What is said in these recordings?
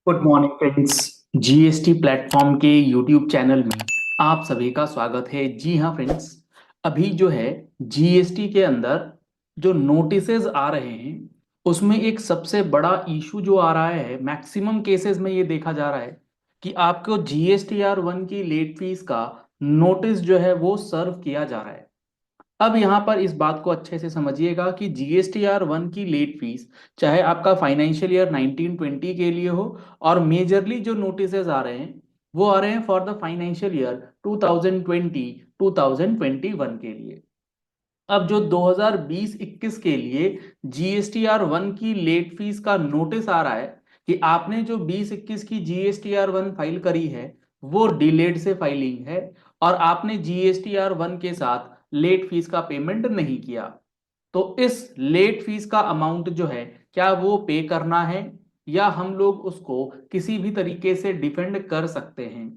Good morning friends. GST platform के YouTube channel में आप सभी का स्वागत है। जी हाँ फ्रेंड्स, अभी जो है जीएसटी के अंदर जो नोटिसेज आ रहे हैं उसमें एक सबसे बड़ा इशू जो आ रहा है, मैक्सिमम केसेस में ये देखा जा रहा है कि आपको जीएसटीआर 1 की लेट फीस का नोटिस जो है वो सर्व किया जा रहा है। अब यहाँ पर इस बात को अच्छे से समझिएगा कि जीएसटीआर 1 की लेट फीस चाहे आपका फाइनेंशियल ईयर 1920 के लिए हो और मेजरली जो नोटिसेस आ रहे हैं वो आ रहे हैं फॉर द फाइनेंशियल ईयर 2020 2021 के लिए। अब जो 2020-21 के लिए जीएसटीआर 1 की लेट फीस का नोटिस आ रहा है कि आपने जो 20-21 की जीएसटीआर 1 फाइल करी है वो डिलेड से फाइलिंग है और आपने जीएसटीआर 1 के साथ लेट फीस का पेमेंट नहीं किया, तो इस लेट फीस का अमाउंट जो है क्या वो पे करना है या हम लोग उसको किसी भी तरीके से डिफेंड कर सकते हैं।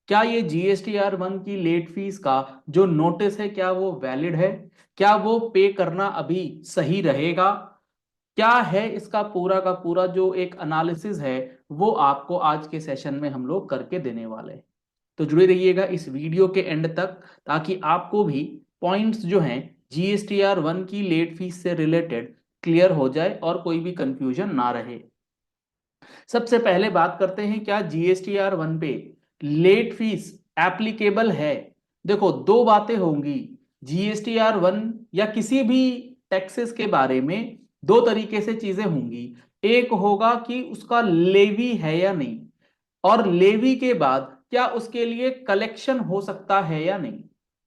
क्या ये जीएसटीआर 1 की लेट फीस का जो नोटिस है क्या वो वैलिड है, क्या वो पे करना अभी सही रहेगा, क्या है इसका पूरा का पूरा जो एक एनालिसिस है वो आपको आज के सेशन में हम लोग करके देने वाले हैं। तो जुड़े रहिएगा इस वीडियो के एंड तक ताकि आपको भी पॉइंट्स जो हैं जीएसटीआर 1 की लेट फीस से रिलेटेड क्लियर हो जाए और कोई भी कंफ्यूजन ना रहे। सबसे पहले बात करते हैं क्या जीएसटीआर 1 पे लेट फीस एप्लीकेबल है। देखो, दो बातें होंगी। जीएसटीआर 1 या किसी भी टैक्सेस के बारे में दो तरीके से चीजें होंगी। एक होगा कि उसका लेवी है या नहीं, और लेवी के बाद क्या उसके लिए कलेक्शन हो सकता है या नहीं।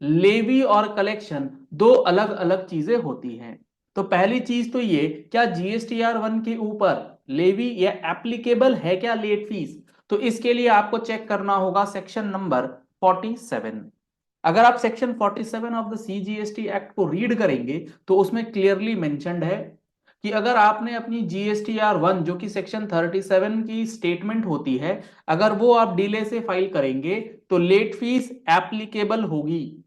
लेवी और कलेक्शन दो अलग अलग चीजें होती हैं। तो पहली चीज तो ये, क्या जीएसटीआर 1 के ऊपर लेवी या एप्लीकेबल है क्या लेट फीस। तो इसके लिए आपको चेक करना होगा सेक्शन नंबर 47। अगर आप section 47 of the CGST act को रीड करेंगे तो उसमें क्लियरली मेंशन्ड है कि अगर आपने अपनी जीएसटीआर 1 जो कि सेक्शन 37 की स्टेटमेंट होती है, अगर वो आप डिले से फाइल करेंगे तो लेट फीस एप्लीकेबल होगी।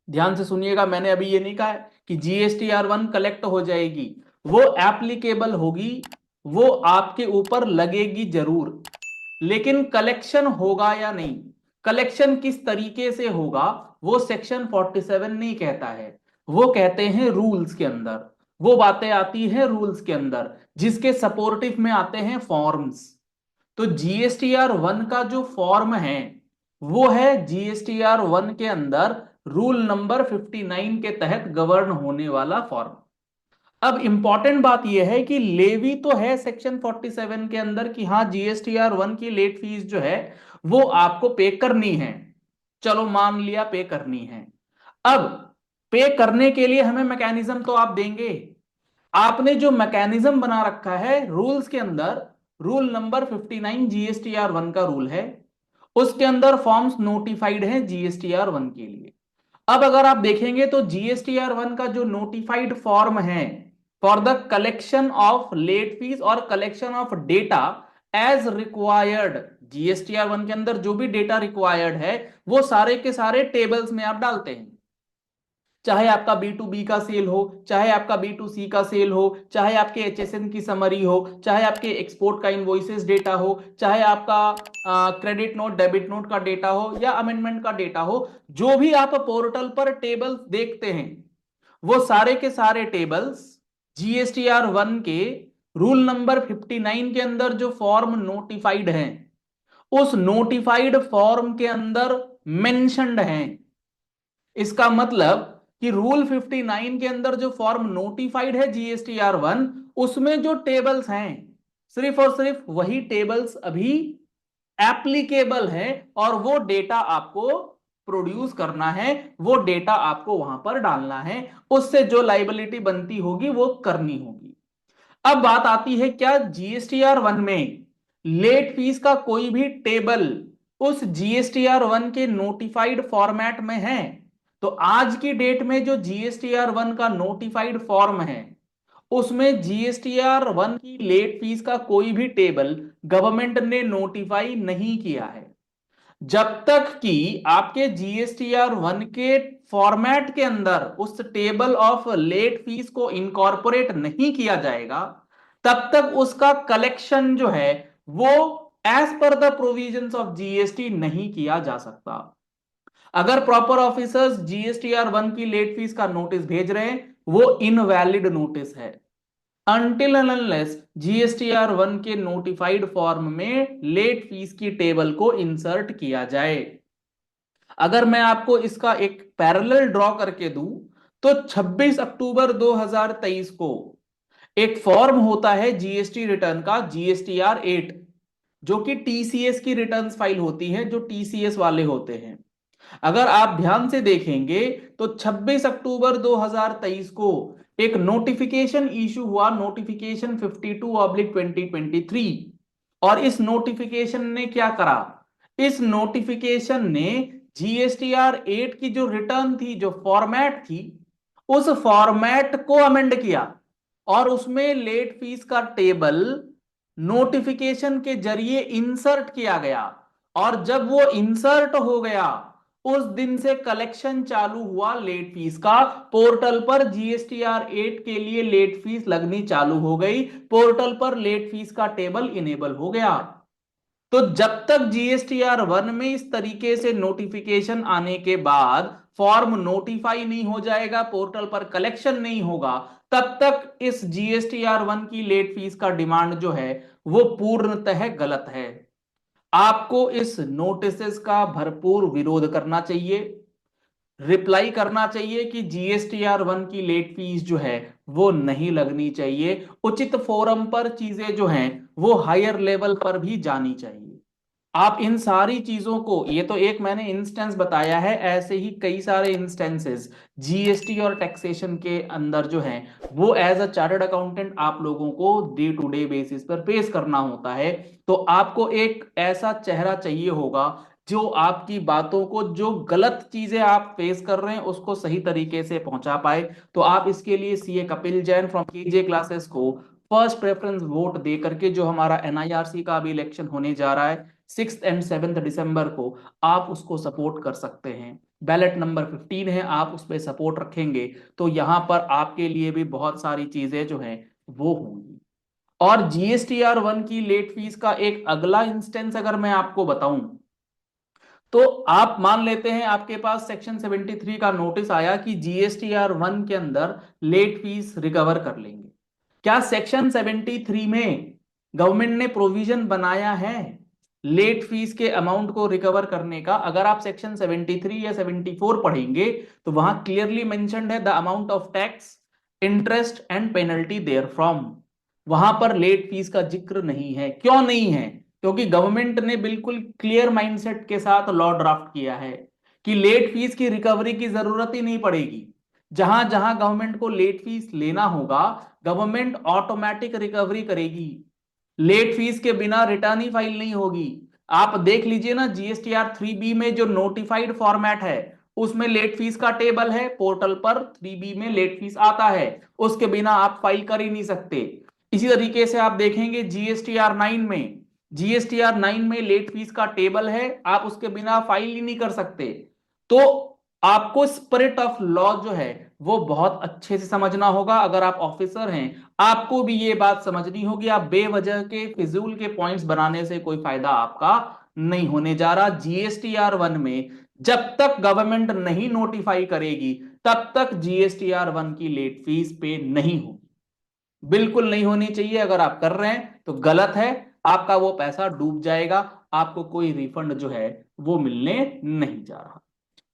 ध्यान से सुनिएगा, मैंने अभी ये नहीं कहा है कि जीएसटीआर 1 कलेक्ट हो जाएगी, वो एप्लीकेबल होगी, वो आपके ऊपर लगेगी जरूर। लेकिन कलेक्शन होगा या नहीं, कलेक्शन किस तरीके से होगा, वो सेक्शन 47 नहीं कहता है। वो कहते हैं रूल्स के अंदर, वो बातें आती हैं रूल्स के अंदर जिसके सपोर्टिव में आते हैं फॉर्म्स। तो जीएसटीआर 1 का जो फॉर्म है वो है जीएसटीआर 1 के अंदर रूल नंबर 59 के तहत गवर्न होने वाला फॉर्म। अब इंपॉर्टेंट बात यह है कि लेवी तो है सेक्शन 47 के अंदर कि हाँ जीएसटीआर 1 की लेट फीस जो है वो आपको पे करनी है। चलो मान लिया पे करनी है। अब पे करने के लिए हमें मैकेनिज्म तो आप देंगे। आपने जो मैकेनिज्म बना रखा है रूल्स के अंदर, रूल नंबर 59 जीएसटीआर 1 का रूल है, उसके अंदर फॉर्म्स नोटिफाइड हैं जीएसटीआर 1 के लिए। अब अगर आप देखेंगे तो जीएसटीआर 1 का जो नोटिफाइड फॉर्म है for the collection of late fee और collection of data as required, GSTR 1 के अंदर जो भी डेटा रिक्वायर्ड है वो सारे के सारे टेबल्स में आप डालते हैं। चाहे आपका B2B का सेल हो, चाहे आपका B2C का सेल हो, चाहे आपके HSN की समरी हो, चाहे आपके एक्सपोर्ट का इनवॉइसेस डेटा हो, चाहे आपका क्रेडिट नोट डेबिट नोट का डेटा हो या अमेंडमेंट का डेटा हो, जो भी आप पोर्टल पर टेबल्स देखते हैं वो सारे के सारे टेबल्स जीएसटीआर 1 के रूल नंबर 59 के अंदर जो फॉर्म नोटिफाइड है उस नोटिफाइड फॉर्म के अंदर मेंशन्ड हैं। इसका मतलब कि रूल 59 के अंदर जो फॉर्म नोटिफाइड है जीएसटीआर 1 उसमें जो टेबल्स हैं सिर्फ और सिर्फ वही टेबल्स अभी एप्लीकेबल है और वो डेटा आपको प्रोड्यूस करना है, वो डेटा आपको वहां पर डालना है, उससे जो लाइबिलिटी बनती होगी वो करनी होगी। अब बात आती है क्या जीएसटीआर 1 में लेट फीस का कोई भी टेबल उस जीएसटीआर 1 के नोटिफाइड फॉर्मेट में है। तो आज की डेट में जो जीएसटीआर 1 का नोटिफाइड फॉर्म है उसमें जीएसटीआर 1 की लेट फीस का कोई भी टेबल गवर्नमेंट ने नोटिफाई नहीं किया है। जब तक कि आपके जीएसटीआर 1 के फॉर्मेट के अंदर उस टेबल ऑफ लेट फीस को इनकॉर्पोरेट नहीं किया जाएगा तब तक उसका कलेक्शन जो है वो as per the provisions of GST नहीं किया जा सकता। अगर प्रॉपर ऑफिसर्स जीएसटीआर 1 की लेट फीस का नोटिस भेज रहे हैं, वो इनवैलिड नोटिस है अनटिल एंड अनलेस जीएसटीआर 1 के नोटिफाइड फॉर्म में लेट फीस की टेबल को इंसर्ट किया जाए। अगर मैं आपको इसका एक पैरेलल ड्रॉ करके दूं, तो 26 अक्टूबर 2023 को एक फॉर्म होता है जीएसटी रिटर्न का, जीएसटीआर 8, जो कि टीसीएस की रिटर्न्स फाइल होती है, जो टीसीएस वाले होते हैं। अगर आप ध्यान से देखेंगे तो 26 अक्टूबर 2023 को एक नोटिफिकेशन इशू हुआ, नोटिफिकेशन 52/2023। और इस नोटिफिकेशन ने क्या करा? इस नोटिफिकेशन ने जीएसटीआर 8 की जो रिटर्न थी, जो फॉर्मेट थी, उस फॉर्मेट को अमेंड किया और उसमें लेट फीस का टेबल नोटिफिकेशन के जरिए इंसर्ट किया गया। और जब वो इंसर्ट हो गया, उस दिन से कलेक्शन चालू हुआ लेट फीस का। पोर्टल पर जीएसटीआर 8 के लिए लेट फीस लगनी चालू हो गई, पोर्टल पर लेट फीस का टेबल इनेबल हो गया। तो जब तक जीएसटीआर 1 में इस तरीके से नोटिफिकेशन आने के बाद फॉर्म नोटिफाई नहीं हो जाएगा, पोर्टल पर कलेक्शन नहीं होगा, तब तक इस जीएसटीआर 1 की लेट फीस का डिमांड जो है वो पूर्णतः गलत है। आपको इस नोटिस का भरपूर विरोध करना चाहिए, रिप्लाई करना चाहिए कि जीएसटीआर 1 की लेट फीस जो है वो नहीं लगनी चाहिए। उचित फोरम पर चीजें जो हैं वो हायर लेवल पर भी जानी चाहिए। आप इन सारी चीजों को, ये तो एक मैंने इंस्टेंस बताया है, ऐसे ही कई सारे इंस्टेंसेस जीएसटी और टैक्सेशन के अंदर जो है वो एज अ चार्टर्ड अकाउंटेंट आप लोगों को डे टू डे बेसिस पर पेश करना होता है। तो आपको एक ऐसा चेहरा चाहिए होगा जो आपकी बातों को, जो गलत चीजें आप फेस कर रहे हैं उसको सही तरीके से पहुंचा पाए। तो आप इसके लिए CA Kapil Jain from KJ classes को फर्स्ट प्रेफरेंस वोट दे करके, जो हमारा एनआईआरसी का अभी इलेक्शन होने जा रहा है 6 और 7 दिसंबर को, आप उसको सपोर्ट कर सकते हैं। बैलेट नंबर 15 है, आप उस पर सपोर्ट रखेंगे तो यहां पर आपके लिए भी बहुत सारी चीजें जो हैं वो होंगी। और जीएसटीआर 1 की लेट फीस का एक अगला इंस्टेंस अगर मैं आपको बताऊं, तो आप मान लेते हैं आपके पास सेक्शन 73 का नोटिस आया कि जीएसटीआर 1 के अंदर लेट फीस रिकवर कर लेंगे। क्या सेक्शन 73 में गवर्नमेंट ने प्रोविजन बनाया है लेट फीस के अमाउंट को रिकवर करने का? अगर आप सेक्शन 73 या 74 पढ़ेंगे तो वहां क्लियरली मेंशन्ड है the amount of tax, interest and penalty there from. वहां पर लेट फीस का जिक्र नहीं है। क्यों नहीं है? क्योंकि गवर्नमेंट ने बिल्कुल क्लियर माइंडसेट के साथ लॉ ड्राफ्ट किया है कि लेट फीस की रिकवरी की जरूरत ही नहीं पड़ेगी। जहां जहां गवर्नमेंट को लेट फीस लेना होगा, गवर्नमेंट ऑटोमेटिक रिकवरी करेगी। लेट फीस के बिना रिटर्न ही फाइल नहीं होगी। आप देख लीजिए ना, जीएसटीआर 3B में जो नोटिफाइड फॉर्मेट है उसमें लेट फीस का टेबल है, पोर्टल पर 3B में लेट फीस आता है, उसके बिना आप फाइल कर ही नहीं सकते। इसी तरीके से आप देखेंगे जीएसटीआर 9 में लेट फीस का टेबल है, आप उसके बिना फाइल ही नहीं कर सकते। तो आपको स्पिरिट ऑफ लॉ जो है वो बहुत अच्छे से समझना होगा। अगर आप ऑफिसर हैं, आपको भी ये बात समझनी होगी, आप बेवजह के फिजूल के पॉइंट्स बनाने से कोई फायदा आपका नहीं होने जा रहा। जीएसटीआर 1 में जब तक गवर्नमेंट नहीं नोटिफाई करेगी तब तक जीएसटीआर 1 की लेट फीस पे नहीं होगी, बिल्कुल नहीं होनी चाहिए। अगर आप कर रहे हैं तो गलत है, आपका वो पैसा डूब जाएगा, आपको कोई रिफंड जो है वो मिलने नहीं जा रहा।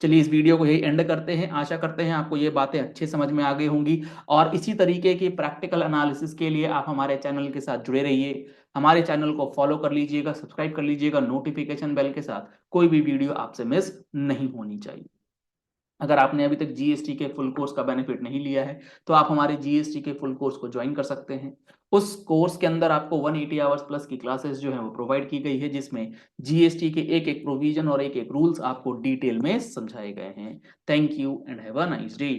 चलिए इस वीडियो को यही एंड करते हैं। आशा करते हैं आपको ये बातें अच्छे समझ में आ गई होंगी, और इसी तरीके की प्रैक्टिकल एनालिसिस के लिए आप हमारे चैनल के साथ जुड़े रहिए। हमारे चैनल को फॉलो कर लीजिएगा, सब्सक्राइब कर लीजिएगा नोटिफिकेशन बेल के साथ, कोई भी वीडियो आपसे मिस नहीं होनी चाहिए। अगर आपने अभी तक जीएसटी के फुल कोर्स का बेनिफिट नहीं लिया है तो आप हमारे जीएसटी के फुल कोर्स को ज्वाइन कर सकते हैं। उस कोर्स के अंदर आपको 180 आवर्स प्लस की क्लासेस जो है वो प्रोवाइड की गई है, जिसमें जीएसटी के एक एक प्रोविजन और एक एक रूल्स आपको डिटेल में समझाए गए हैं। Thank you and have a nice day.